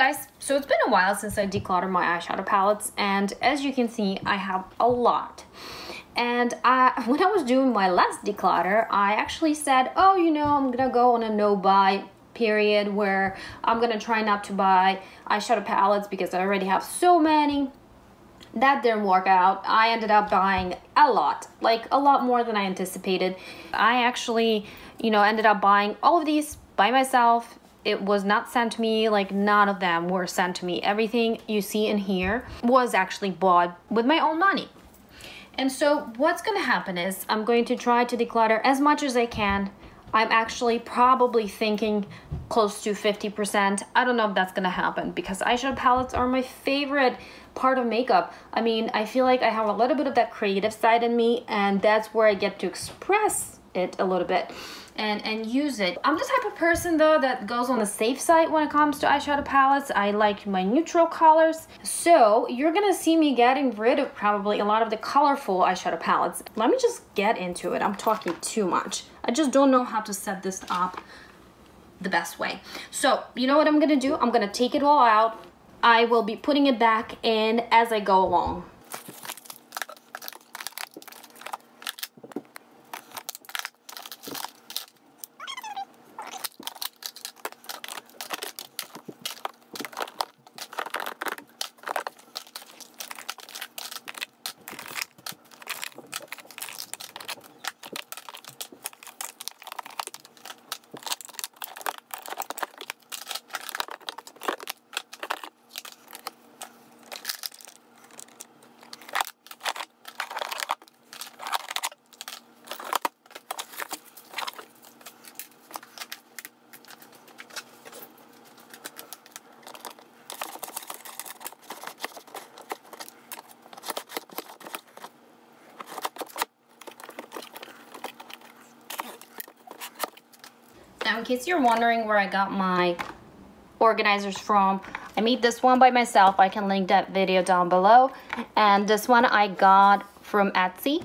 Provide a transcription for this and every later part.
guys, so it's been a while since I decluttered my eyeshadow palettes, and as you can see, I have a lot. And when I was doing my last declutter, I actually said, oh, you know, I'm gonna go on a no-buy period where I'm gonna try not to buy eyeshadow palettes because I already have so many. That didn't work out. I ended up buying a lot, like a lot more than I anticipated. I actually, you know, ended up buying all of these by myself. It was not sent to me, like none of them were sent to me. Everything you see in here was actually bought with my own money. And so what's gonna happen is I'm going to try to declutter as much as I can. I'm actually probably thinking close to 50%. I don't know if that's gonna happen because eyeshadow palettes are my favorite part of makeup. I mean, I feel like I have a little bit of that creative side in me, and that's where I get to express it a little bit and use it. I'm the type of person though that goes on the safe side when it comes to eyeshadow palettes. I like my neutral colors. So you're gonna see me getting rid of probably a lot of the colorful eyeshadow palettes. Let me just get into it. I'm talking too much. I just don't know how to set this up the best way. So you know what I'm gonna do? I'm gonna take it all out. I will be putting it back in as I go along. Now, in case you're wondering where I got my organizers from, I made this one by myself. I can link that video down below. And this one I got from Etsy.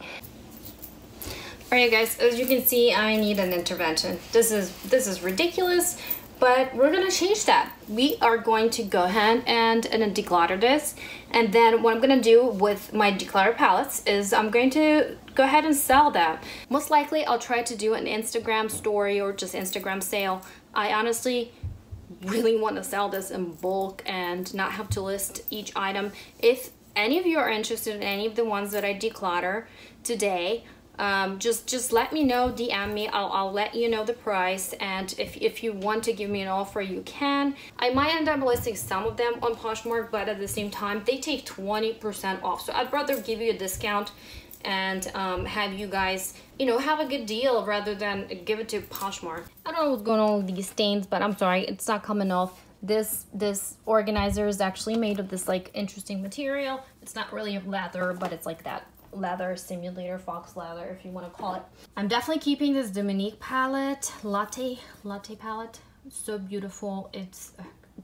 Alright guys, as you can see, I need an intervention. This is ridiculous, but we're gonna change that. We are going to go ahead and declutter this. And then what I'm gonna do with my declutter palettes is I'm going to go ahead and sell them. Most likely I'll try to do an Instagram story or just Instagram sale. I honestly really want to sell this in bulk and not have to list each item. If any of you are interested in any of the ones that I declutter today, just let me know, DM me. I'll let you know the price, and if you want to give me an offer, you can. I might end up listing some of them on Poshmark, but at the same time they take 20% off, so I'd rather give you a discount and have you guys, you know, have a good deal rather than give it to Poshmark. I don't know what's going on with these stains, but I'm sorry, it's not coming off. This organizer is actually made of this like interesting material. It's not really leather, but it's like that leather simulator, fox leather, if you want to call it. I'm definitely keeping this Dominique palette, latte palette. It's so beautiful. It's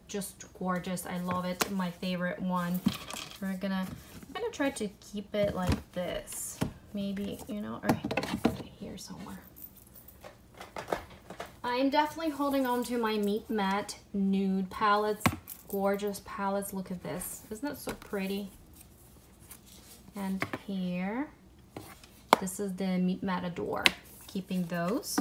just gorgeous. I love it. My favorite one. I'm gonna try to keep it like this. Maybe, you know, or here somewhere. I'm definitely holding on to my Meet Matte nude palettes. Gorgeous palettes. Look at this. Isn't that so pretty? And here, this is the Meet Matte Adore. Keeping those.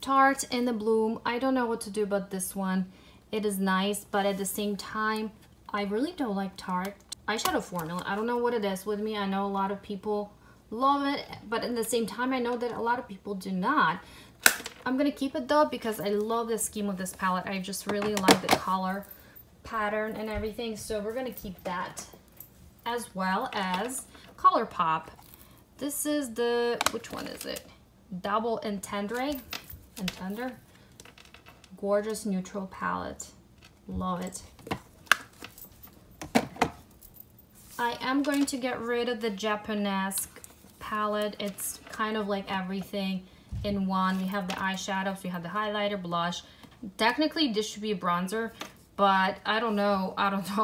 Tarte in the Bloom. I don't know what to do about this one. It is nice, but at the same time, I really don't like Tarte eyeshadow formula. I don't know what it is with me. I know a lot of people love it, but at the same time, I know that a lot of people do not. I'm gonna keep it though because I love the scheme of this palette. I just really like the color pattern and everything, so we're gonna keep that, as well as ColourPop. This is the, which one is it? Double Entendre. Gorgeous neutral palette. Love it. I am going to get rid of the Japonesque palette. It's kind of like everything in one. We have the eyeshadows, we have the highlighter, blush. Technically this should be a bronzer, but I don't know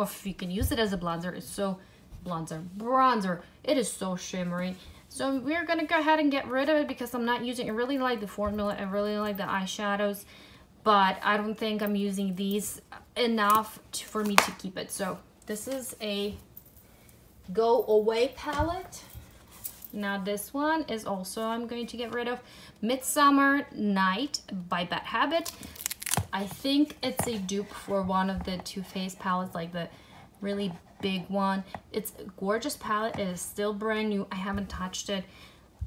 if you can use it as a bronzer. It's so bronzer. It is so shimmery. So we're gonna go ahead and get rid of it because I'm not using it. I really like the formula. I really like the eyeshadows, but I don't think I'm using these enough for me to keep it. So this is a go away palette. Now this one is also, I'm going to get rid of Midsummer Night by Bad Habit. I think it's a dupe for one of the Too Faced palettes, like the really big one. It's a gorgeous palette. It is still brand new. I haven't touched it.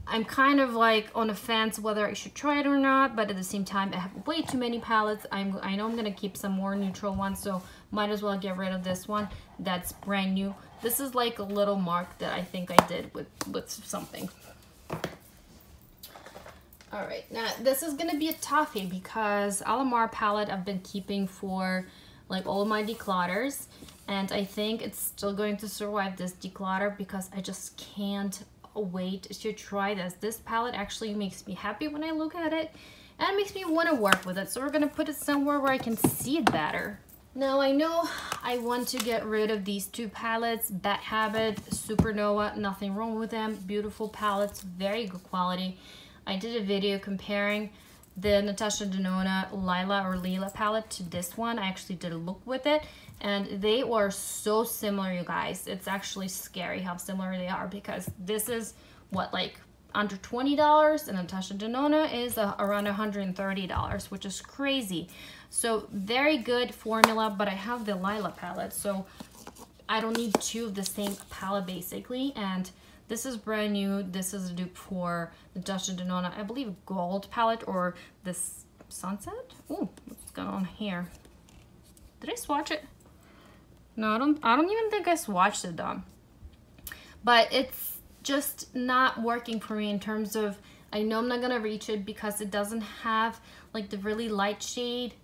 I'm kind of like on the fence whether I should try it or not, but at the same time I have way too many palettes. I know I'm gonna keep some more neutral ones, so might as well get rid of this one that's brand new. This is like a little mark that I think I did with something. All right, now this is gonna be a toughie because Alamar palette I've been keeping for like all of my declutters, and I think it's still going to survive this declutter because I just can't wait to try this. This palette actually makes me happy when I look at it, and it makes me want to work with it. So we're gonna put it somewhere where I can see it better. Now I know I want to get rid of these two palettes, Bad Habit, Supernova, nothing wrong with them. Beautiful palettes, very good quality. I did a video comparing the Natasha Denona Lila palette to this one. I actually did a look with it, and they were so similar, you guys. It's actually scary how similar they are, because this is what, like under $20, and Natasha Denona is around $130, which is crazy. So very good formula, but I have the Lila palette, so I don't need two of the same palette basically. And this is brand new. This is a dupe for the Natasha Denona, I believe, gold palette, or this sunset. Oh, what's going on here? Did I swatch it? No, I don't even think I swatched it though. But it's just not working for me in terms of, I know I'm not gonna reach it because it doesn't have like the really light shade.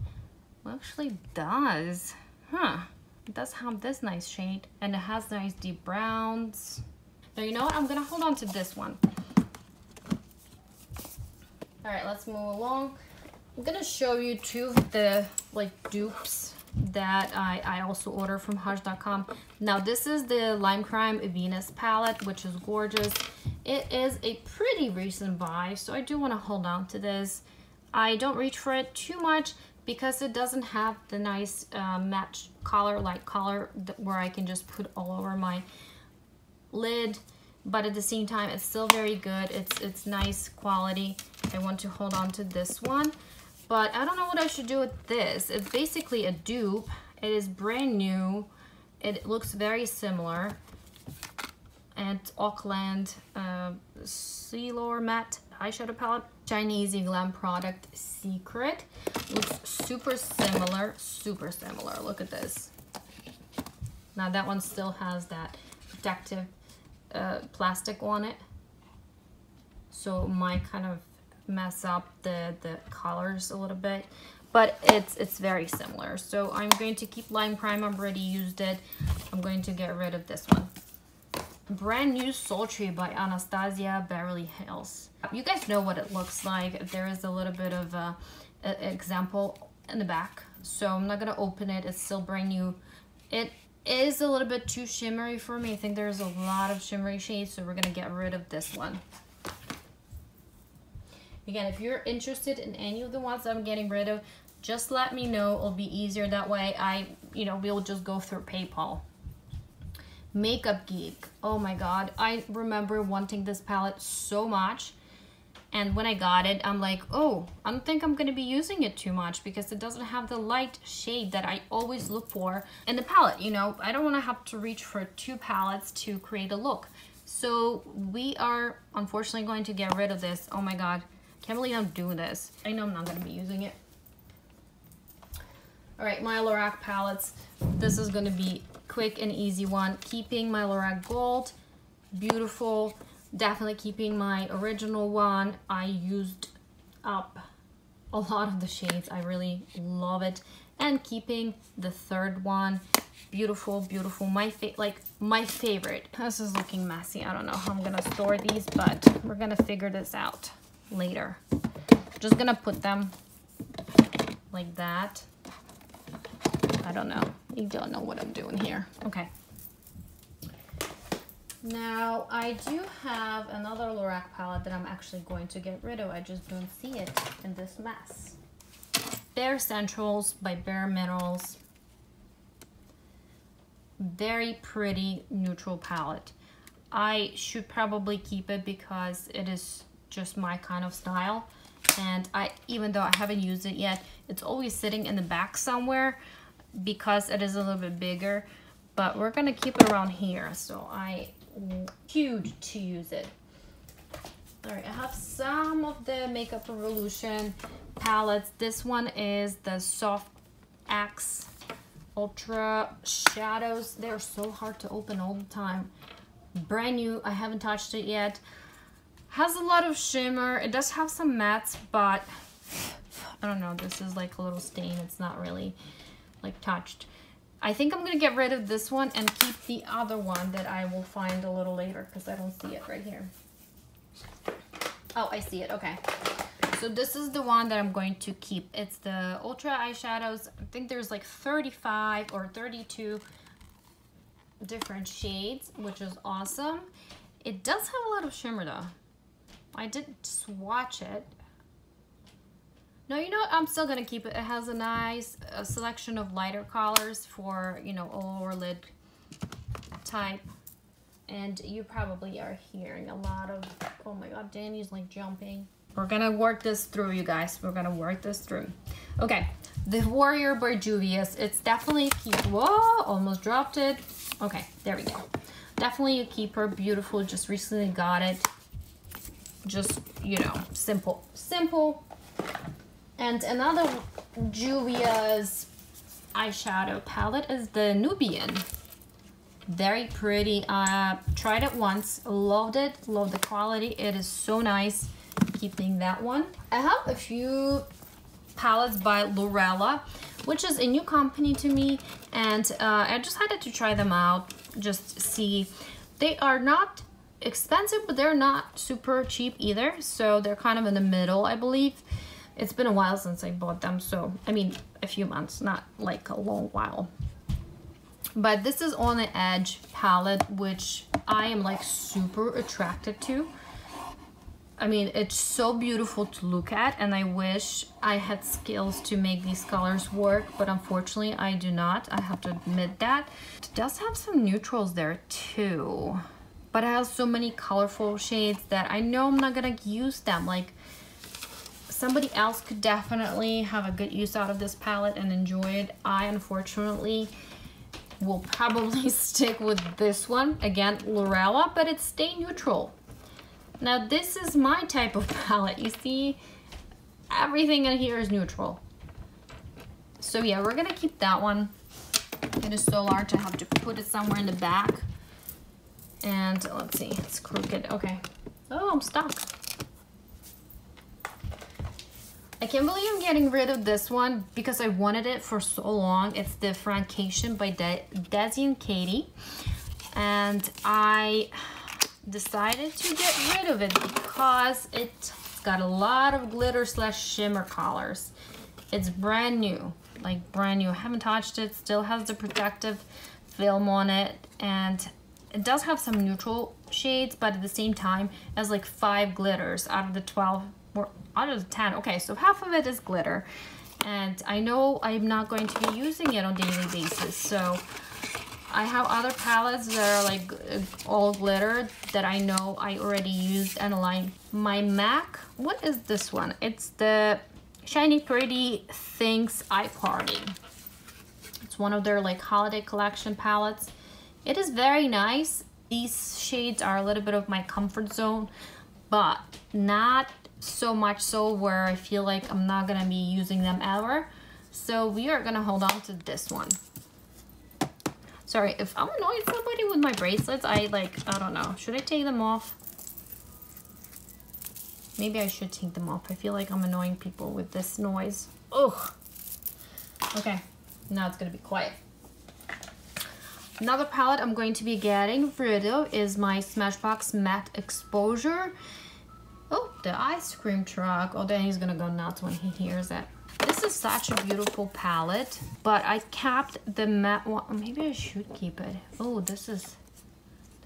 Well, actually it does. Huh. It does have this nice shade, and it has nice deep browns. Now, you know what? I'm gonna hold on to this one. All right, let's move along. I'm gonna show you two of the like dupes that I also order from Hush.com. Now this is the Lime Crime Venus palette, which is gorgeous. It is a pretty recent buy, so I do want to hold on to this. I don't reach for it too much because it doesn't have the nice matte color, light color, where I can just put all over my lid, but at the same time it's still very good. It's nice quality. I want to hold on to this one, but I don't know what I should do with this. It's basically a dupe. It is brand new. It looks very similar, and Auckland Sealor Matte eyeshadow palette, Chinese Glam Product Secret. Looks super similar, super similar. Look at this. Now that one still has that protective plastic on it, so it might kind of mess up the colors a little bit, but it's very similar. So I'm going to keep Lime Crime. I've already used it. I'm going to get rid of this one. Brand new Sultry by Anastasia Beverly Hills. You guys know what it looks like. There is a little bit of a example in the back, so I'm not gonna open it. It's still brand new. It is a little bit too shimmery for me. I think there's a lot of shimmery shades, so we're gonna get rid of this one. Again, if you're interested in any of the ones that I'm getting rid of, just let me know. It'll be easier that way. We'll just go through PayPal. Makeup Geek. Oh my god, I remember wanting this palette so much, and when I got it, I'm like, oh, I don't think I'm gonna be using it too much because it doesn't have the light shade that I always look for in the palette. You know, I don't want to have to reach for two palettes to create a look. So we are unfortunately going to get rid of this. Oh my god, can't believe I'm doing this. I know I'm not gonna be using it. All right, my Lorac palettes. This is gonna be quick and easy one. Keeping my Lorac Gold, beautiful. Definitely keeping my original one. I used up a lot of the shades. I really love it. And keeping the third one, beautiful, beautiful. My favorite. This is looking messy. I don't know how I'm gonna store these, but we're gonna figure this out later. Just gonna put them like that. I don't know. You don't know what I'm doing here. Okay. Now, I do have another Lorac palette that I'm actually going to get rid of. I just don't see it in this mess. Bare Centrals by Bare Minerals. Very pretty neutral palette. I should probably keep it because it is just my kind of style. And even though I haven't used it yet, it's always sitting in the back somewhere because it is a little bit bigger. But we're gonna keep it around here, so I'm huge to use it. All right, I have some of the Makeup Revolution palettes. This one is the Soft Axe Ultra Shadows. They're so hard to open all the time. Brand new, I haven't touched it yet. Has a lot of shimmer. It does have some mattes, but I don't know, this is like a little stain. It's not really like touched. I think I'm gonna get rid of this one and keep the other one that I will find a little later because I don't see it right here. Oh, I see it, okay. So this is the one that I'm going to keep. It's the Ultra Eyeshadows. I think there's like 35 or 32 different shades, which is awesome. It does have a lot of shimmer though. I did swatch it. No, you know what? I'm still gonna keep it. It has a nice selection of lighter colors for, you know, a lower lid type. And you probably are hearing a lot of, oh my God, Danny's like jumping. We're gonna work this through, you guys. We're gonna work this through. Okay, the Warrior by Juvia's. It's definitely a keep. Whoa, almost dropped it. Okay, there we go. Definitely a keeper, beautiful. Just recently got it. Just, you know, simple. And another Juvia's eyeshadow palette is the Nubian. Very pretty. Tried it once, loved it, loved the quality. It is so nice. Keeping that one. I have a few palettes by Lorella, which is a new company to me, and I decided to try them out, just see. They are not expensive, but they're not super cheap either, so they're kind of in the middle, I believe. It's been a while since I bought them, so I mean a few months, not like a long while. But this is On the Edge palette, which I am like super attracted to. I mean, it's so beautiful to look at, and I wish I had skills to make these colors work, but unfortunately I do not. I have to admit that. It does have some neutrals there too, but it has so many colorful shades that I know I'm not gonna use them. Like, somebody else could definitely have a good use out of this palette and enjoy it. I unfortunately will probably stick with this one. Again, Lorella, but it's Stay Neutral. Now this is my type of palette. You see, everything in here is neutral. So yeah, we're gonna keep that one. It is so large, I have to put it somewhere in the back. And let's see, it's crooked, okay. Oh, I'm stuck. I can't believe I'm getting rid of this one because I wanted it for so long. It's the Francation by Desi and Katie. And I decided to get rid of it because it's got a lot of glitter slash shimmer colors. It's brand new, like brand new. I haven't touched it, still has the protective film on it, and it does have some neutral shades, but at the same time it has like 5 glitters out of the 12 or out of the 10. Okay, so half of it is glitter, and I know I'm not going to be using it on a daily basis, so I have other palettes that are like all glitter that I know I already used and aligned. My MAC, what is this one? It's the Shiny Pretty Things Eye Party. It's one of their like holiday collection palettes. It is very nice. These shades are a little bit of my comfort zone, but not so much so where I feel like I'm not gonna be using them ever. So we are gonna hold on to this one. Sorry, if I'm annoying somebody with my bracelets, I don't know. Should I take them off? Maybe I should take them off. I feel like I'm annoying people with this noise. Ugh. Okay, now it's gonna be quiet. Another palette I'm going to be getting rid of is my Smashbox Matte Exposure. Oh, the ice cream truck. Oh, then he's gonna go nuts when he hears it. This is such a beautiful palette, but I kept the matte one. Maybe I should keep it. Oh, this is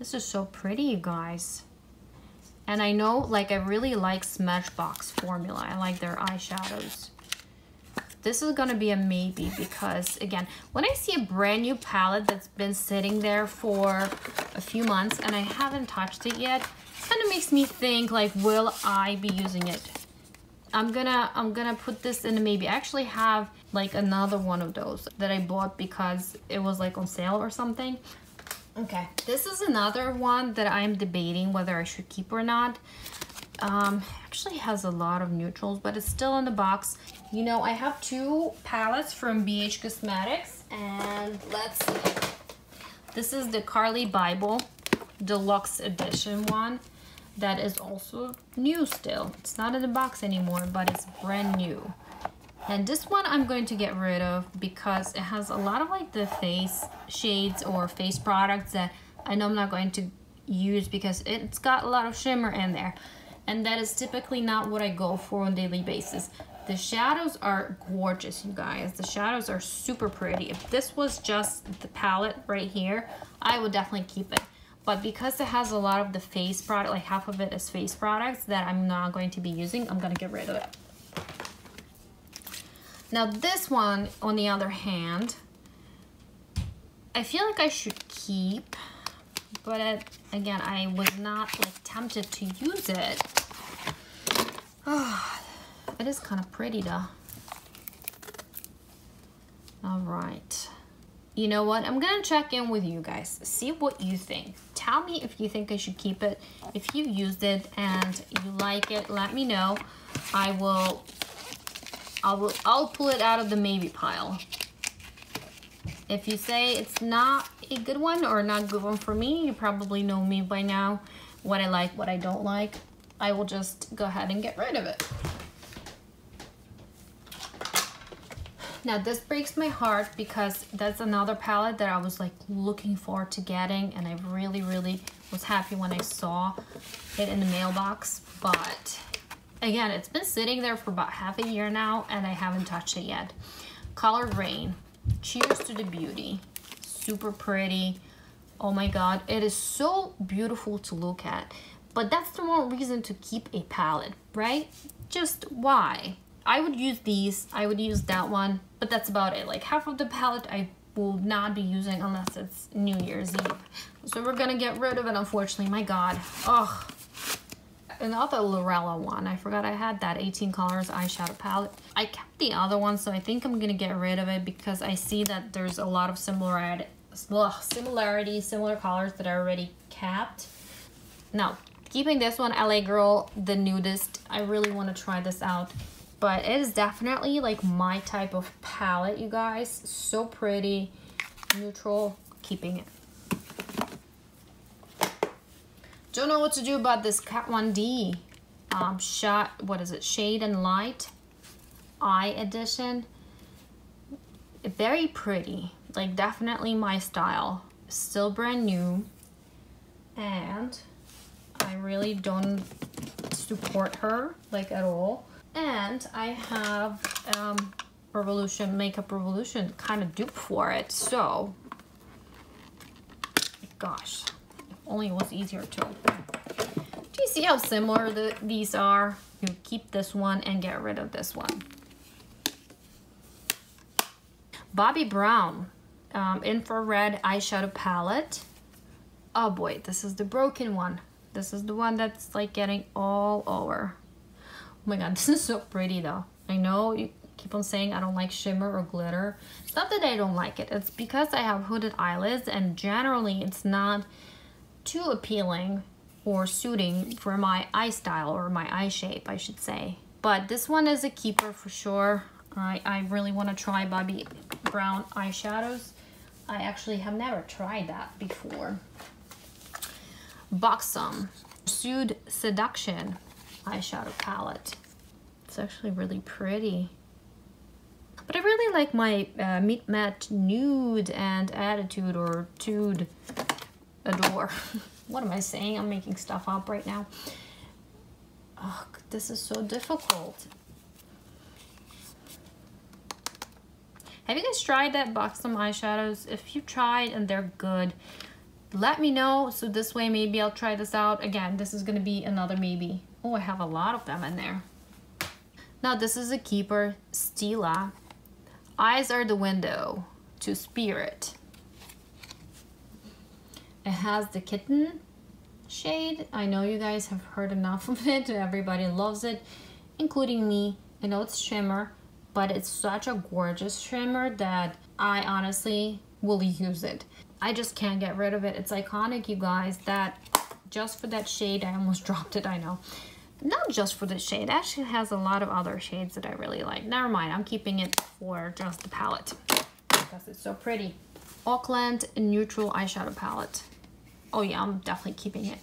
so pretty, you guys. And I know, like, I really like Smashbox formula. I like their eyeshadows. this is gonna be a maybe, because again, when I see a brand new palette that's been sitting there for a few months and I haven't touched it yet, it kind of makes me think like, will I be using it? I'm gonna put this in a maybe. I actually have like another one of those that I bought because it was like on sale or something. Okay, this is another one that I'm debating whether I should keep or not. Actually has a lot of neutrals, but it's still in the box. You know, I have two palettes from BH Cosmetics, and let's see. This is the Carly Bible Deluxe Edition one that is also new still. It's not in the box anymore, but it's brand new. And this one I'm going to get rid of because it has a lot of like the face shades or face products that I know I'm not going to use because it's got a lot of shimmer in there. And that is typically not what I go for on a daily basis. The shadows are gorgeous, you guys. The shadows are super pretty. If this was just the palette right here, I would definitely keep it. But because it has a lot of the face product, like half of it is face products that I'm not going to be using, I'm gonna get rid of it. Now this one, on the other hand, I feel like I should keep, but again, I was not like tempted to use it. Oh, it is kind of pretty though. All right. You know what? I'm gonna check in with you guys, see what you think. Tell me if you think I should keep it. If you used it and you like it, let me know. I'll pull it out of the maybe pile. If you say it's not a good one or not a good one for me, you probably know me by now, what I like, what I don't like. I will just go ahead and get rid of it. Now this breaks my heart because that's another palette that I was like looking forward to getting, and I really, really was happy when I saw it in the mailbox. But again, it's been sitting there for about half a year now and I haven't touched it yet. Color Rain. Cheers to the beauty. Super pretty. Oh my god, it is so beautiful to look at. But that's the wrong reason to keep a palette, right? Just why? I would use these, I would use that one, but that's about it. Like half of the palette I will not be using unless it's New Year's Eve. So we're gonna get rid of it, unfortunately. My god. Ugh. Another Lorella one. I forgot I had that 18 colors eyeshadow palette. I kept the other one, so I think I'm gonna get rid of it because I see that there's a lot of similar colors that I already kept. Now, keeping this one, LA Girl, the Nudist. I really want to try this out. But it is definitely like my type of palette, you guys. So pretty, neutral, keeping it. Don't know what to do about this Kat 1D Shade and Light Eye Edition. Very pretty, like definitely my style. Still brand new, and I really don't support her like at all. And I have Makeup Revolution kind of dupe for it, so gosh, if only it was easier to open. Do you see how similar these are? You keep this one and get rid of this one. Bobbi Brown Infrared Eyeshadow Palette. Oh boy, this is the broken one. This is the one that's like getting all over. Oh my god, this is so pretty though. I know you keep on saying I don't like shimmer or glitter. It's not that I don't like it. It's because I have hooded eyelids and generally it's not too appealing or suiting for my eye style or my eye shape, I should say. But this one is a keeper for sure. I really want to try Bobbi Brown eyeshadows. I actually have never tried that before. Buxom Pursued Seduction eyeshadow palette. It's actually really pretty. But I really like my Meet Matte Nude and Attitude or Tude Adore. What am I saying? I'm making stuff up right now. Oh, this is so difficult. Have you guys tried that Buxom eyeshadows? If you tried and they're good, let me know, so this way maybe I'll try this out. Again, this is gonna be another maybe. Oh, I have a lot of them in there. Now this is a keeper, Stila Eyes are the window to spirit. It has the kitten shade. I know you guys have heard enough of it. Everybody loves it, including me. I know it's shimmer, but it's such a gorgeous shimmer that I honestly will use it. I just can't get rid of it. It's iconic, you guys. That just for that shade, I almost dropped it, I know. Not just for the shade, it actually has a lot of other shades that I really like. Never mind, I'm keeping it for just the palette because it's so pretty. Auckland Neutral Eyeshadow Palette. Oh yeah, I'm definitely keeping it.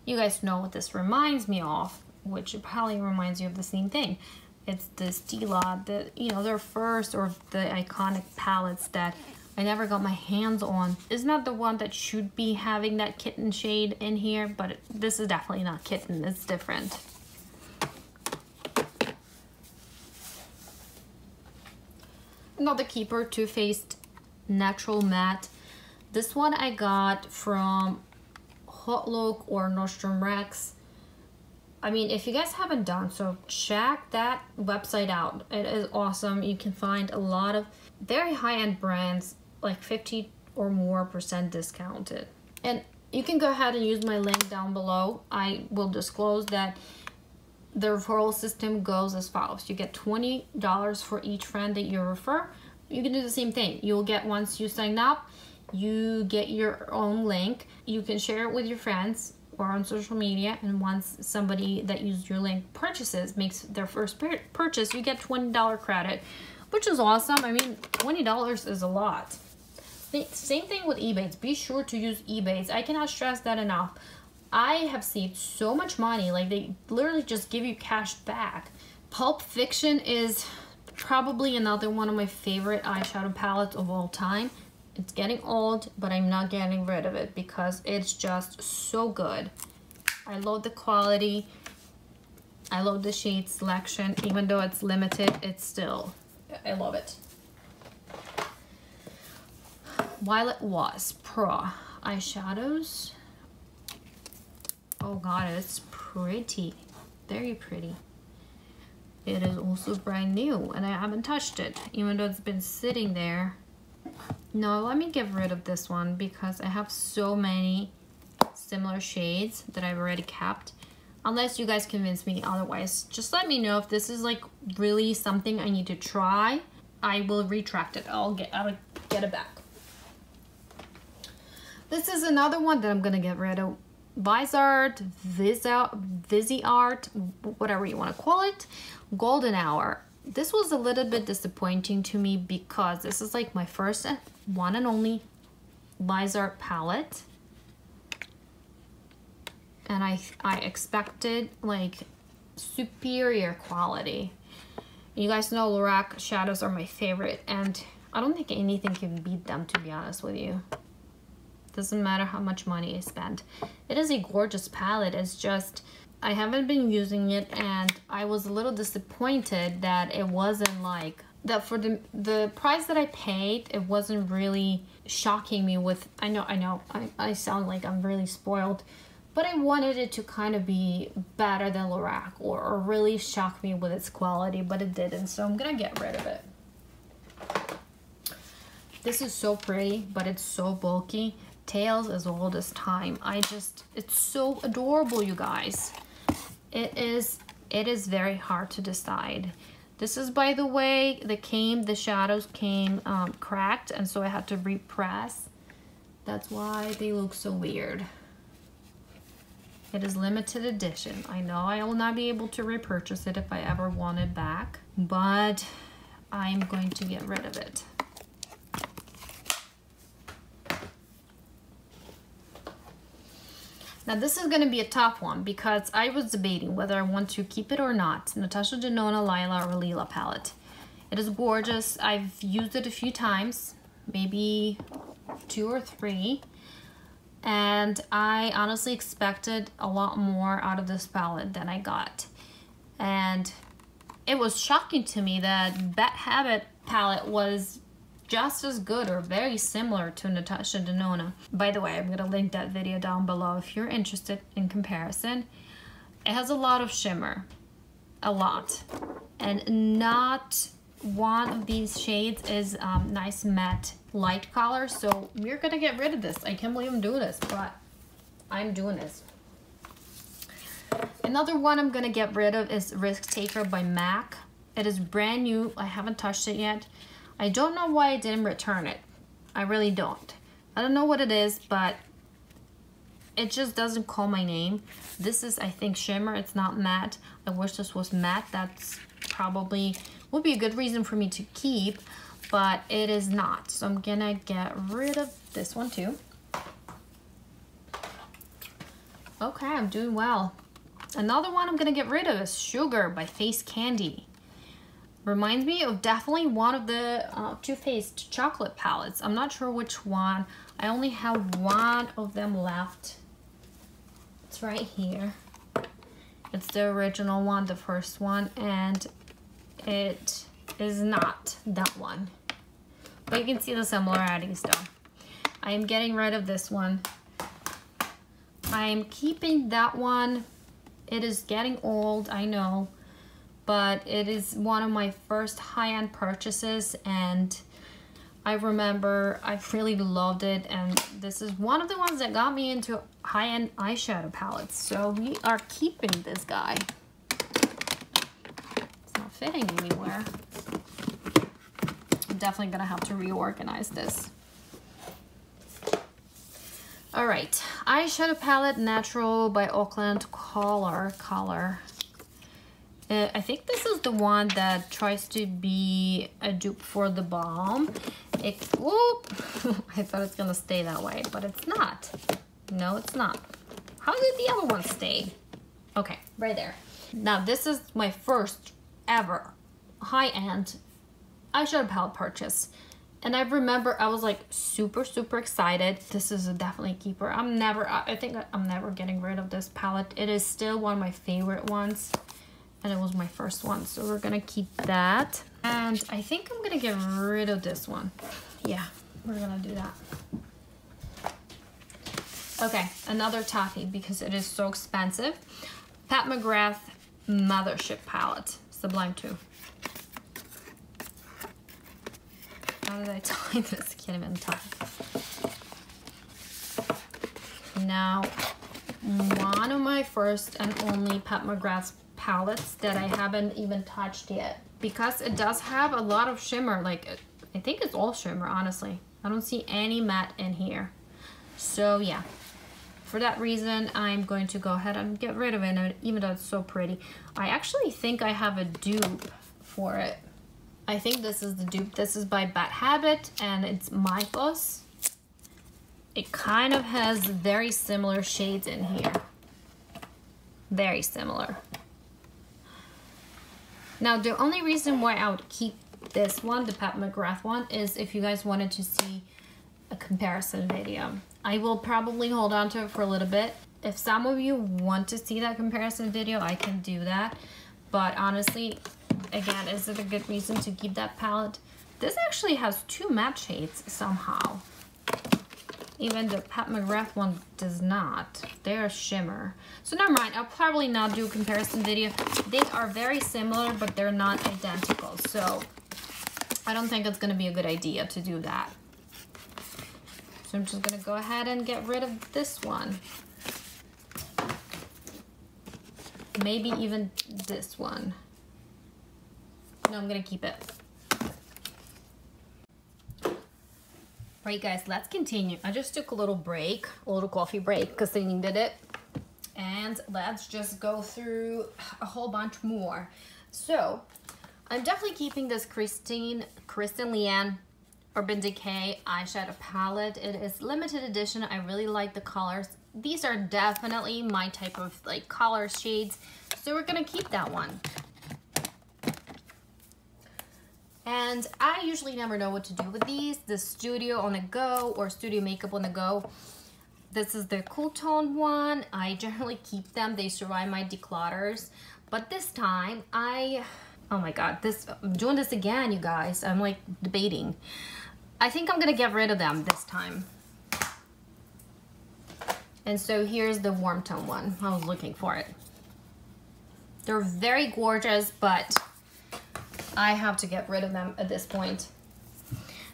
You guys know what this reminds me of, which probably reminds you of the same thing. It's the Stila, their first or the iconic palettes that I never got my hands on. It's not the one that should be having that kitten shade in here, but this is definitely not kitten, it's different. Another keeper, Too Faced Natural Matte. This one I got from Hot Look or Nordstrom Rack's. I mean, if you guys haven't done so, check that website out. It is awesome. You can find a lot of very high-end brands, like 50% or more discounted. And you can go ahead and use my link down below. I will disclose that the referral system goes as follows. You get $20 for each friend that you refer. You can do the same thing. You'll get, once you sign up, you get your own link. You can share it with your friends or on social media, and once somebody that used your link makes their first purchase, you get $20 credit, which is awesome. I mean, $20 is a lot. Same thing with Ebates. Be sure to use Ebates. I cannot stress that enough. I have saved so much money. Like, they literally just give you cash back. Pulp Fiction is probably another one of my favorite eyeshadow palettes of all time. It's getting old, but I'm not getting rid of it because it's just so good. I love the quality. I love the shade selection. Even though it's limited, it's still, I love it. Violet Was Pro eyeshadows. Oh god, it's pretty. Very pretty. It is also brand new and I haven't touched it, even though it's been sitting there. No, let me get rid of this one because I have so many similar shades that I've already kept. Unless you guys convince me otherwise. Just let me know if this is like really something I need to try. I will retract it. I'll get it back. This is another one that I'm gonna get rid of. Vizart, Viziart, whatever you want to call it. Golden Hour. This was a little bit disappointing to me because this is like my first one and only Vizart palette. And I expected like superior quality. You guys know Lorac shadows are my favorite, and I don't think anything can beat them, to be honest with you. Doesn't matter how much money I spend. It is a gorgeous palette. It's just, I haven't been using it, and I was a little disappointed that it wasn't like, that for the price that I paid, it wasn't really shocking me with, I know, I sound like I'm really spoiled, but I wanted it to kind of be better than Lorac or really shock me with its quality, but it didn't, so I'm gonna get rid of it. This is so pretty, but it's so bulky. Tales as Old as Time. It's so adorable, you guys. It is very hard to decide. This is, by the way, the shadows came cracked, and so I had to repress. That's why they look so weird. It is limited edition. I know I will not be able to repurchase it if I ever want it back, but I'm going to get rid of it. Now this is going to be a tough one because I was debating whether I want to keep it or not. Natasha Denona Lila or Lila palette. It is gorgeous. I've used it a few times, maybe 2 or 3. And I honestly expected a lot more out of this palette than I got. And it was shocking to me that Bad Habit palette was just as good or very similar to Natasha Denona. By the way, I'm gonna link that video down below if you're interested in comparison. It has a lot of shimmer, a lot, and not one of these shades is nice matte light color, so we're gonna get rid of this. I can't believe I'm doing this, but I'm doing this. Another one I'm gonna get rid of is Risk Taker by MAC. It is brand new. I haven't touched it yet. I don't know why I didn't return it. I really don't. I don't know what it is, but it just doesn't call my name. This is, I think, shimmer. It's not matte. I wish this was matte. That's probably would be a good reason for me to keep, but it is not. So I'm gonna get rid of this one too. Okay, I'm doing well. Another one I'm gonna get rid of is Sugar by Face Candy. Reminds me of definitely one of the Too Faced chocolate palettes. I'm not sure which one. I only have one of them left. It's right here. It's the original one, the first one, and it is not that one. But you can see the similarities though. I am getting rid of this one. I am keeping that one. It is getting old, I know, but it is one of my first high-end purchases, and I remember I really loved it, and this is one of the ones that got me into high-end eyeshadow palettes. So we are keeping this guy. It's not fitting anywhere. I'm definitely gonna have to reorganize this. All right, eyeshadow palette Natural by Oakland Color. I think this is the one that tries to be a dupe for the balm. Whoop! I thought it's gonna stay that way, but it's not. No, it's not. How did the other one stay? Okay, right there. Now this is my first ever high-end eyeshadow palette purchase. And I remember I was like super excited. This is definitely a keeper. I think I'm never getting rid of this palette. It is still one of my favorite ones. And it was my first one. So we're gonna keep that. And I think I'm gonna get rid of this one. Yeah, we're gonna do that. Okay, another toffee because it is so expensive. Pat McGrath Mothership palette, Sublime 2. How did I tie this? I can't even tie. Now, one of my first and only Pat McGrath palettes that I haven't even touched yet, because it does have a lot of shimmer. Like, I think it's all shimmer, honestly. I don't see any matte in here. So yeah, for that reason, I'm going to go ahead and get rid of it, even though it's so pretty. I actually think I have a dupe for it. I think this is the dupe. This is by Bad Habit, and it's Mythos. It kind of has very similar shades in here. Very similar. Now, the only reason why I would keep this one, the Pat McGrath one, is if you guys wanted to see a comparison video. I will probably hold on to it for a little bit. If some of you want to see that comparison video, I can do that. But honestly, again, is it a good reason to keep that palette? This actually has two matte shades somehow. Even the Pat McGrath one does not. They're a shimmer. So never mind, I'll probably not do a comparison video. They are very similar, but they're not identical. So I don't think it's gonna be a good idea to do that. So I'm just gonna go ahead and get rid of this one. Maybe even this one. No, I'm gonna keep it. Right guys, let's continue. I just took a little break, a little coffee break because I needed it. And let's just go through a whole bunch more. So, I'm definitely keeping this Kristen Leanne Urban Decay eyeshadow palette. It is limited edition. I really like the colors. These are definitely my type of like color shades. So we're gonna keep that one. And I usually never know what to do with these. The Studio on the Go or Studio Makeup on the Go. This is the Cool Tone one. I generally keep them. They survive my declutters. But this time, oh my God, I'm doing this again, you guys. I'm like debating. I think I'm gonna get rid of them this time. And so here's the Warm Tone one. I was looking for it. They're very gorgeous, but I have to get rid of them at this point.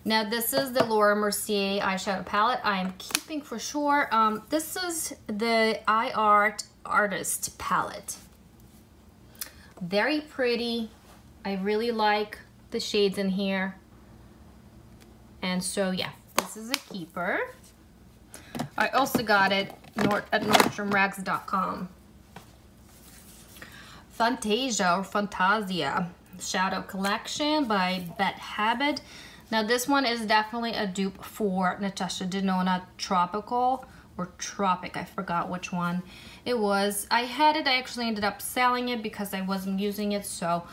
Now this is the Laura Mercier eyeshadow palette. I am keeping for sure. This is the Artist palette. Very pretty. I really like the shades in here. And so yeah, this is a keeper. I also got it at NordstromRags.com. Fantasia Shadow Collection by Beth Habit. Now this one is definitely a dupe for Natasha Denona Tropical or Tropic. I forgot which one it was. I had it. I actually ended up selling it because I wasn't using it. So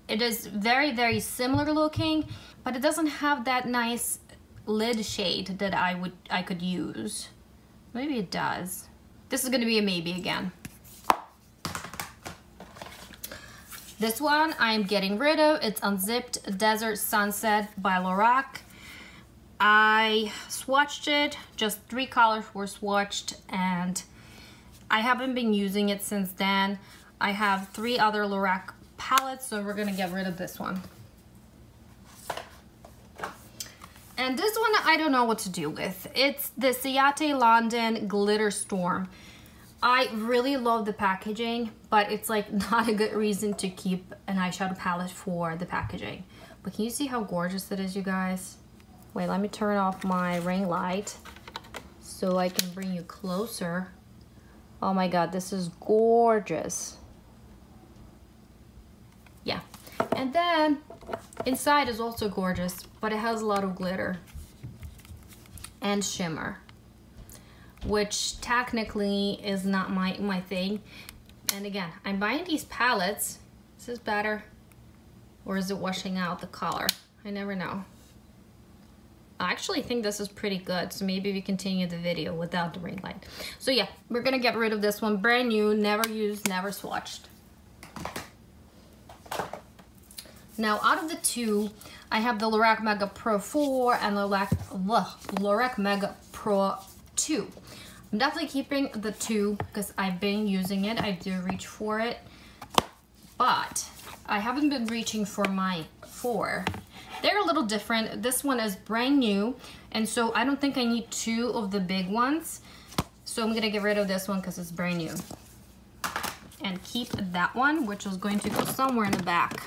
it is very, very similar looking, but it doesn't have that nice lid shade that I could use. Maybe it does. This is gonna be a maybe again. This one I'm getting rid of. It's Unzipped Desert Sunset by Lorac. I swatched it, just 3 colors were swatched, and I haven't been using it since then. I have 3 other Lorac palettes, so we're gonna get rid of this one. And this one I don't know what to do with. It's the Ciate London Glitter Storm. I really love the packaging, but it's like not a good reason to keep an eyeshadow palette for the packaging. But can you see how gorgeous it is, you guys? Wait, let me turn off my ring light so I can bring you closer. Oh my god, this is gorgeous. Yeah, and then inside is also gorgeous, but it has a lot of glitter and shimmer, which technically is not my thing. And again, I'm buying these palettes. Is this better? Or is it washing out the color? I never know. I actually think this is pretty good, so maybe we continue the video without the ring light. So yeah, we're gonna get rid of this one. Brand new, never used, never swatched. Now out of the 2, I have the Lorac Mega Pro 4 and Lorac Mega Pro 2. I'm definitely keeping the 2 because I've been using it. I do reach for it, but I haven't been reaching for my 4. They're a little different. This one is brand new, and so I don't think I need 2 of the big ones. So I'm gonna get rid of this one because it's brand new. And keep that one, which is going to go somewhere in the back.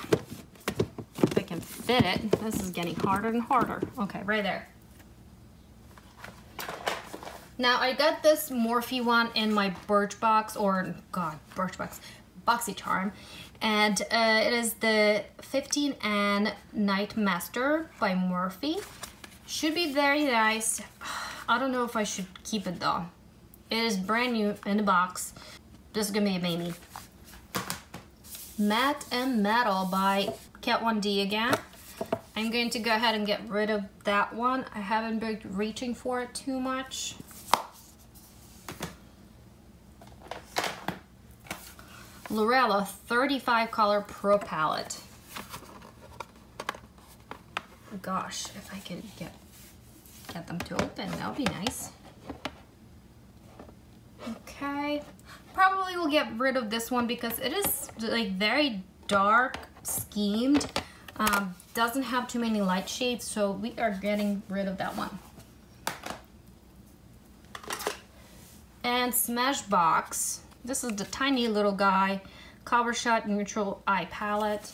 If I can fit it. This is getting harder and harder. Okay, right there. Now I got this Morphe one in my Birchbox, or God, Birchbox, BoxyCharm, and it is the 15N Night Master by Morphe. Should be very nice. I don't know if I should keep it though. It is brand new in the box. This is gonna be a maybe. Matte and Metal by Kat 1D again. I'm going to go ahead and get rid of that one. I haven't been reaching for it too much. Lorella 35 color pro palette. Gosh, if I could get them to open, that would be nice. Okay, probably will get rid of this one because it is like very dark schemed. Doesn't have too many light shades, so we are getting rid of that one. And Smashbox. This is the tiny little guy, Cover Shot Neutral Eye Palette.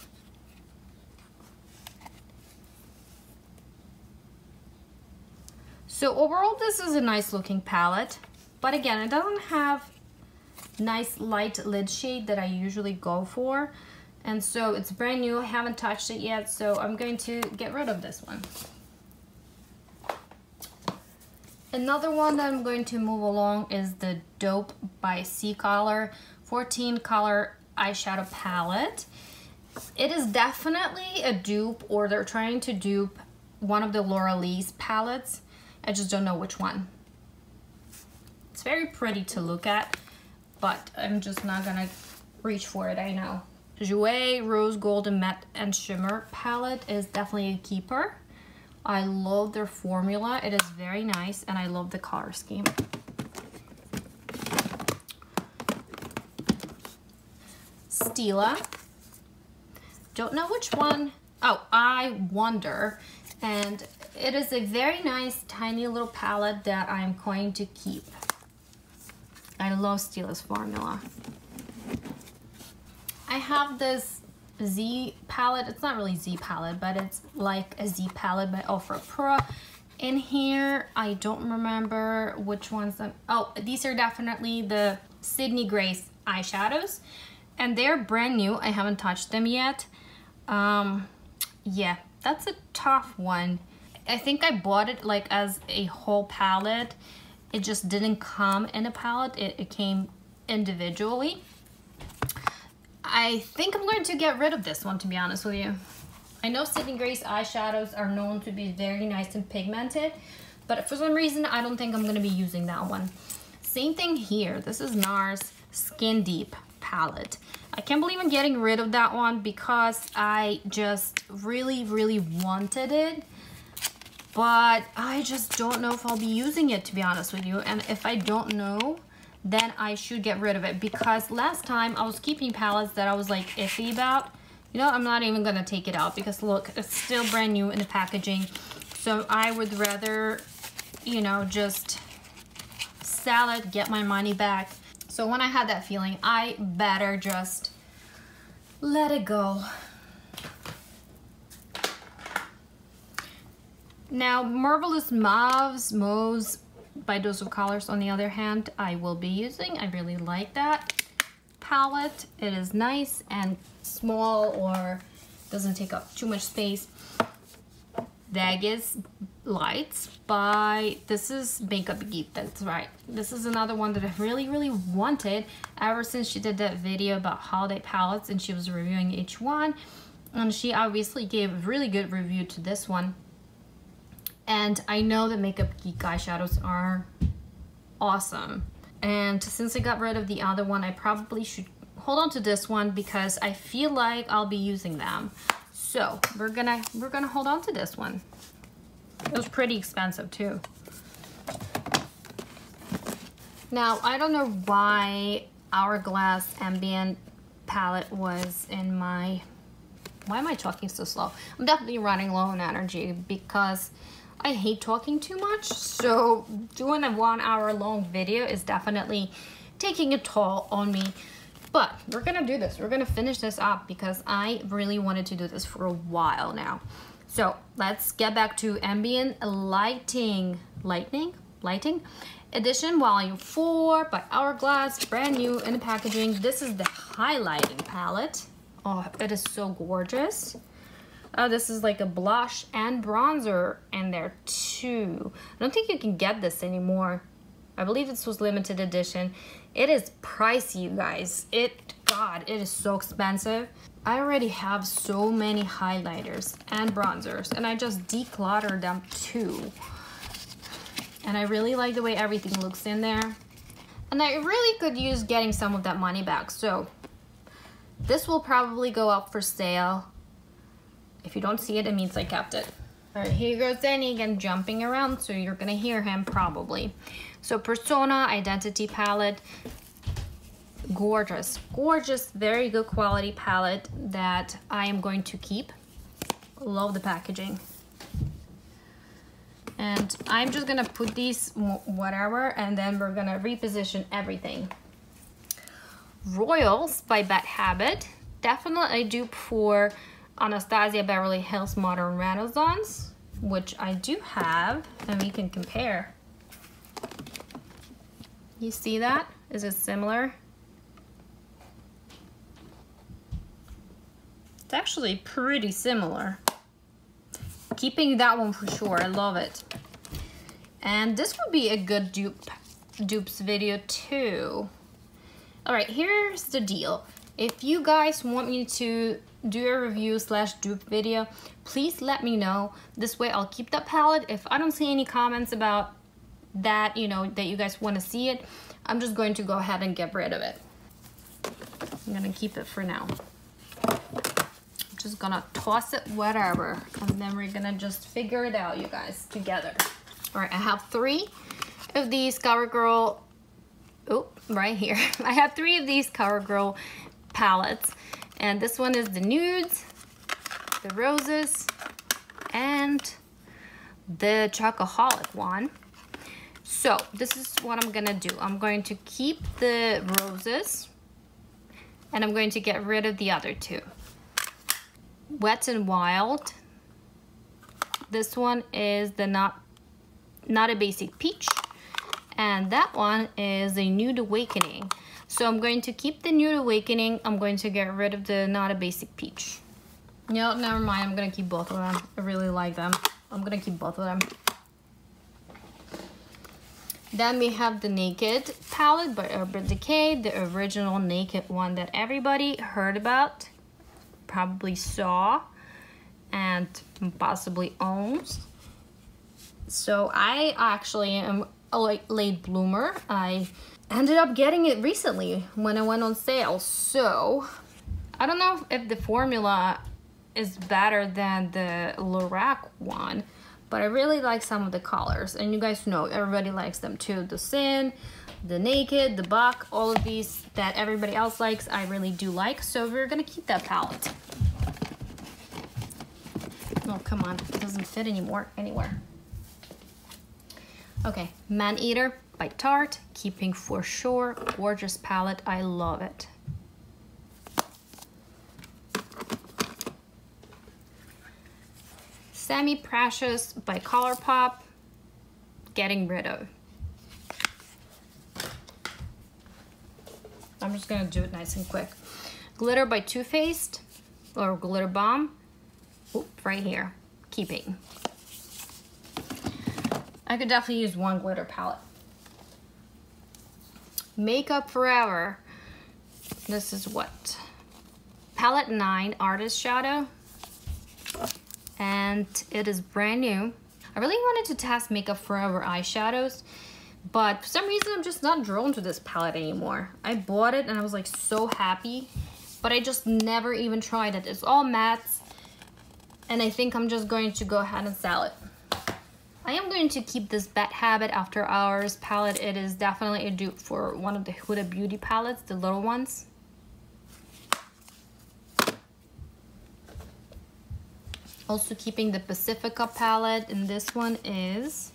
So overall, this is a nice looking palette, but again, it doesn't have nice light lid shade that I usually go for. And so it's brand new, I haven't touched it yet, so I'm going to get rid of this one. Another one that I'm going to move along is the Dope by C-Color 14 color eyeshadow palette. It is definitely a dupe, or they're trying to dupe one of the Laura Lee's palettes. I just don't know which one. It's very pretty to look at, but I'm just not gonna reach for it, I know. Jouer Rose Golden Matte and Shimmer palette is definitely a keeper. I love their formula. It is very nice, and I love the color scheme. Stila. Don't know which one Oh, I Wonder, and it is a very nice tiny little palette that I'm going to keep. I love Stila's formula. I have this Z palette. It's not really Z palette, but it's like a Z palette by Ofra Pro. In here, I don't remember which ones. Oh, these are definitely the Sydney Grace eyeshadows, and they're brand new. I haven't touched them yet. Yeah, that's a tough one. I think I bought it like as a whole palette. It just didn't come in a palette. It came individually. I think I'm going to get rid of this one, to be honest with you. I know Sydney Grace eyeshadows are known to be very nice and pigmented, but for some reason, I don't think I'm going to be using that one. Same thing here. This is NARS Skin Deep palette. I can't believe I'm getting rid of that one because I just really, really wanted it. But I just don't know if I'll be using it, to be honest with you. And if I don't know, then I should get rid of it, because last time I was keeping palettes that I was like iffy about. You know, I'm not even gonna take it out because look, it's still brand new in the packaging. So I would rather, you know, just sell it, get my money back. So when I had that feeling, I better just let it go. Now, Marvelous Mauves by Dose of Colors, on the other hand, I will be using. I really like that palette. It is nice and small, or doesn't take up too much space. Vegas Lights by, this is Makeup Geek, that's right. This is another one that I really, really wanted ever since she did that video about holiday palettes and she was reviewing each one. And she obviously gave a really good review to this one. And I know that Makeup Geek eyeshadows are awesome. And since I got rid of the other one, I probably should hold on to this one because I feel like I'll be using them. So we're gonna hold on to this one. It was pretty expensive too. Now, I don't know why Hourglass Ambient palette was in my... Why am I talking so slow? I'm definitely running low on energy because I hate talking too much, so doing a 1 hour long video is definitely taking a toll on me. But we're gonna do this. We're gonna finish this up because I really wanted to do this for a while now. So let's get back to Ambient Lighting Edition Volume 4 by Hourglass, brand new in the packaging. This is the highlighting palette. Oh, it is so gorgeous. This is like a blush and bronzer in there too. I don't think you can get this anymore. I believe this was limited edition. It is pricey, you guys. God, it is so expensive. I already have so many highlighters and bronzers, and I just decluttered them too. And I really like the way everything looks in there. And I really could use getting some of that money back. So this will probably go up for sale. If you don't see it, it means I kept it. All right, here goes Danny again jumping around, so you're gonna hear him probably. So Persona Identity palette. Gorgeous, gorgeous, very good quality palette that I am going to keep. Love the packaging. And I'm just gonna put these whatever, and then we're gonna reposition everything. Royals by Bad Habit. Definitely a dupe for Anastasia Beverly Hills Modern Renaissance, which I do have, and we can compare. You see that? Is it similar? It's actually pretty similar. Keeping that one for sure, I love it. And this would be a good dupes video too. All right, here's the deal. If you guys want me to do a review / dupe video, please let me know. This way I'll keep that palette. If I don't see any comments about that, you know, that you guys want to see it, I'm just going to go ahead and get rid of it. I'm gonna keep it for now. Just gonna toss it whatever, and then we're gonna just figure it out, you guys, together. All right, I have 3 of these CoverGirl, oh, right here. I have 3 of these CoverGirl palettes, and this one is the nudes. the roses and the chocoholic one. So this is what I'm gonna do. I'm going to keep the roses and I'm going to get rid of the other two. Wet and Wild. This one is the not a basic peach, and that one is a Nude Awakening. So I'm going to keep the Nude Awakening. I'm going to get rid of the Not a Basic Peach. No, never mind. I'm gonna keep both of them. I really like them. I'm gonna keep both of them. Then we have the Naked palette by Urban Decay, the original Naked one that everybody heard about, probably saw, and possibly owns. So I actually am a late bloomer. I ended up getting it recently when it went on sale. So I don't know if the formula is better than the Lorac one, but I really like some of the colors, and you guys know everybody likes them too. The Sin, the Naked, the Buck, all of these that everybody else likes, I really do like. So we're gonna keep that palette. Oh, come on, it doesn't fit anymore anywhere. Okay, Man Eater by Tarte, keeping for sure. Gorgeous palette, I love it. Semi Precious by Colourpop, getting rid of. I'm just gonna do it nice and quick. Glitter by Too Faced, or Glitter Bomb, right here, keeping. I could definitely use one glitter palette. Makeup Forever, this is what? Palette 9 Artist Shadow. And it is brand new. I really wanted to test Makeup Forever eyeshadows, but for some reason I'm just not drawn to this palette anymore. I bought it and I was like so happy, but I just never even tried it. It's all mattes, and I think I'm just going to go ahead and sell it. I am going to keep this Bad Habit After Hours palette. It is definitely a dupe for one of the Huda Beauty palettes, the little ones. Also keeping the Pacifica palette, and this one is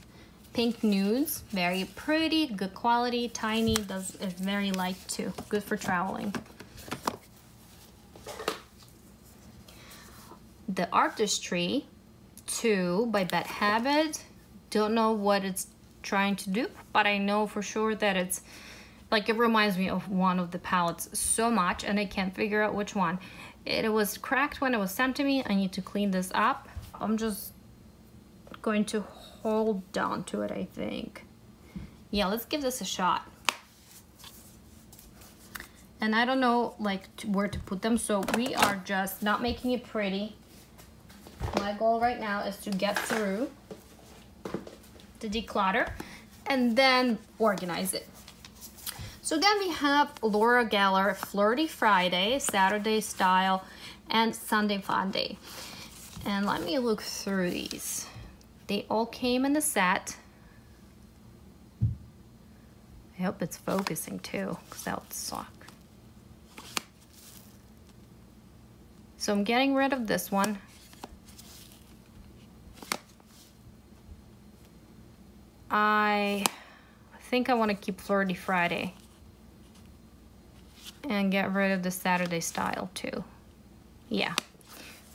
Pink Nudes. Very pretty, good quality, tiny, is very light too. Good for traveling. The Artistry 2 by Bad Habit. Don't know what it's trying to do, but I know for sure that it's like, it reminds me of one of the palettes so much, and I can't figure out which one. It was cracked when it was sent to me. I need to clean this up. I'm just going to hold down to it, I think. Yeah, let's give this a shot. And I don't know like where to put them, so we are just not making it pretty. My goal right now is to get through the declutter and then organize it. So then we have Laura Geller Flirty Friday, Saturday Style, and Sunday Fun Day. And let me look through these. They all came in the set. I hope it's focusing too, because that would suck. So I'm getting rid of this one. I think I want to keep Flirty Friday. And get rid of the Saturday Style too. Yeah.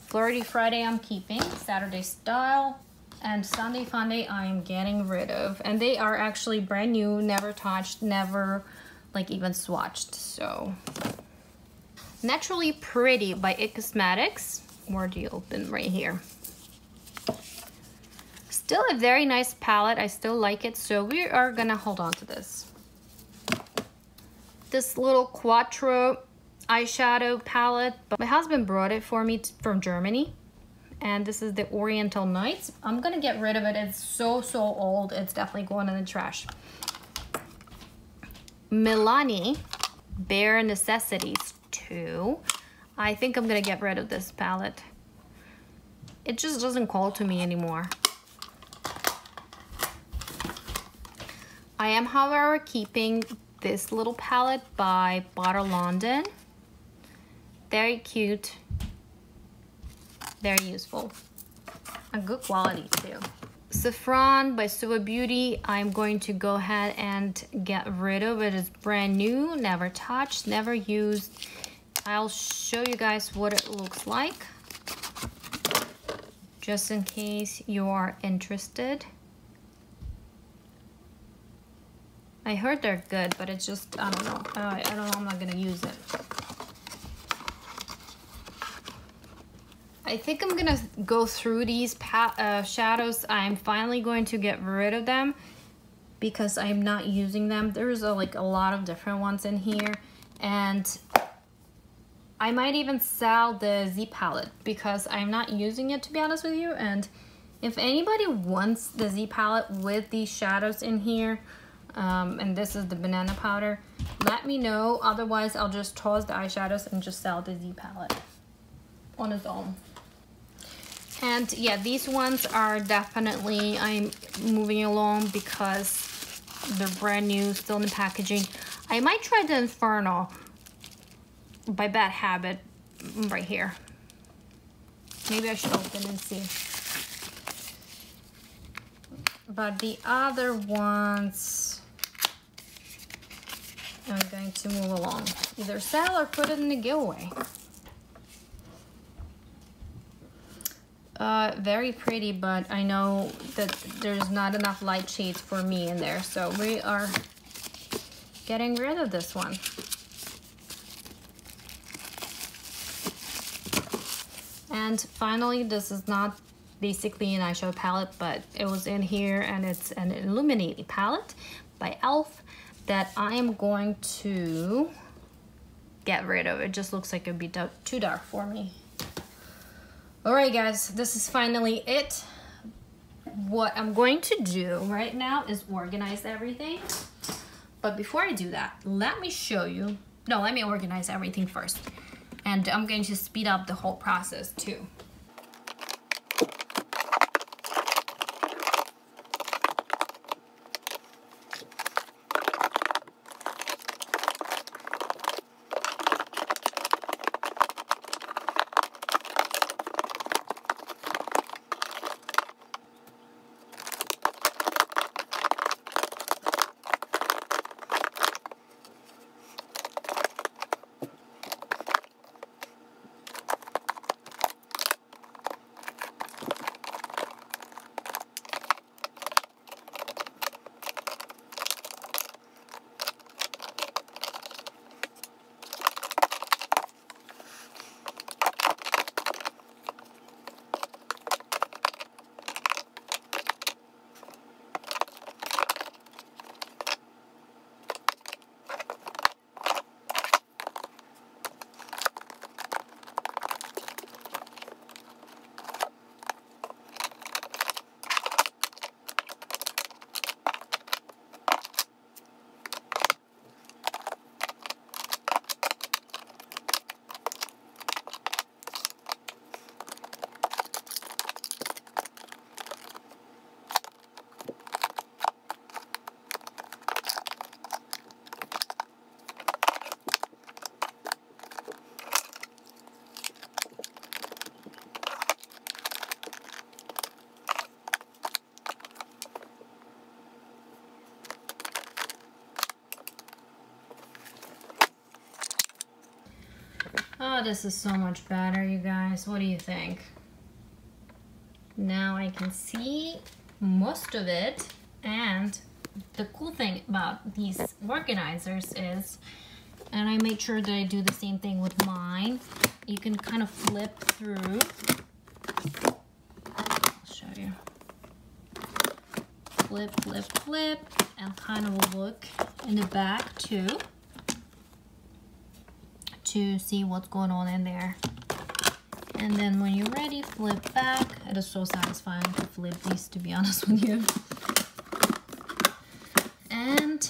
Flirty Friday I'm keeping. Saturday Style and Sunday Fun Day I'm getting rid of. And they are actually brand new, never touched, never like even swatched. So Naturally Pretty by It Cosmetics. Where do you open? Right here. Still a very nice palette. I still like it. So we are gonna hold on to this. This little Quattro eyeshadow palette, but my husband brought it for me from Germany, and this is the Oriental Nights. I'm gonna get rid of it. It's so old. It's definitely going in the trash. Milani Bare Necessities 2. I think I'm gonna get rid of this palette. It just doesn't call to me anymore. I am, however, keeping this little palette by Butter London. Very cute. Very useful. A good quality too. Saffron by Suva Beauty, I'm going to go ahead and get rid of it. It's brand new, never touched, never used. I'll show you guys what it looks like, just in case you are interested. I heard they're good, but it's just, I don't know. I don't know, I'm not gonna use it. I think I'm gonna go through these shadows. I'm finally going to get rid of them because I'm not using them. There's like a lot of different ones in here, and I might even sell the Z palette because I'm not using it, to be honest with you. And if anybody wants the Z palette with these shadows in here, and this is the banana powder, let me know. Otherwise, I'll just toss the eyeshadows and just sell the Z palette on its own. And yeah, these ones are definitely, I'm moving along because they're brand new, still in the packaging. I might try the Inferno by Bad Habit right here. Maybe I should open and see. But the other ones, I'm going to move along. Either sell or put it in the giveaway. Very pretty, but I know that there's not enough light shades for me in there, so we are getting rid of this one. And finally, this is not basically an eyeshadow palette, but it was in here, and it's an illuminating palette by e.l.f. that I am going to get rid of. It just looks like it'd be too dark for me. Alright guys, this is finally it. What I'm going to do right now is organize everything. But before I do that, let me show you. No, let me organize everything first. And I'm going to speed up the whole process too. Oh, this is so much better, you guys. What do you think? Now I can see most of it, and the cool thing about these organizers is, and I made sure that I do the same thing with mine, you can kind of flip through. I'll show you. Flip, flip, flip, and kind of look in the back too, to see what's going on in there. And then when you're ready, flip back. It is so satisfying to flip these, to be honest with you. And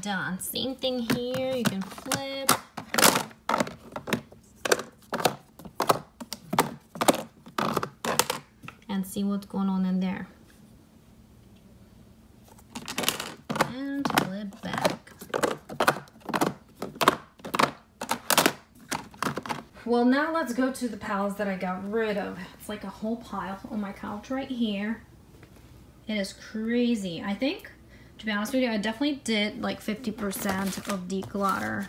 done. Same thing here, you can flip. And see what's going on in there. And flip back. well, now let's go to the palettes that I got rid of. It's like a whole pile on my couch right here. It is crazy. I think, to be honest with you, I definitely did like 50% of declutter.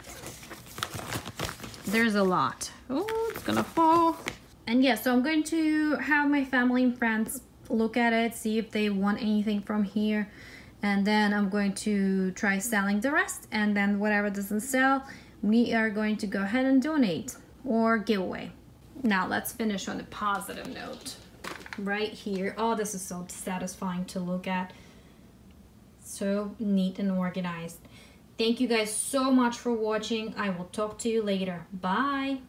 There's a lot. Oh, it's gonna fall. And yeah, so I'm going to have my family and friends look at it, see if they want anything from here. And then I'm going to try selling the rest. And then whatever doesn't sell, we are going to go ahead and donate or give away. Now let's finish on a positive note. Right here. Oh, this is so satisfying to look at. So neat and organized. Thank you guys so much for watching. I will talk to you later. Bye.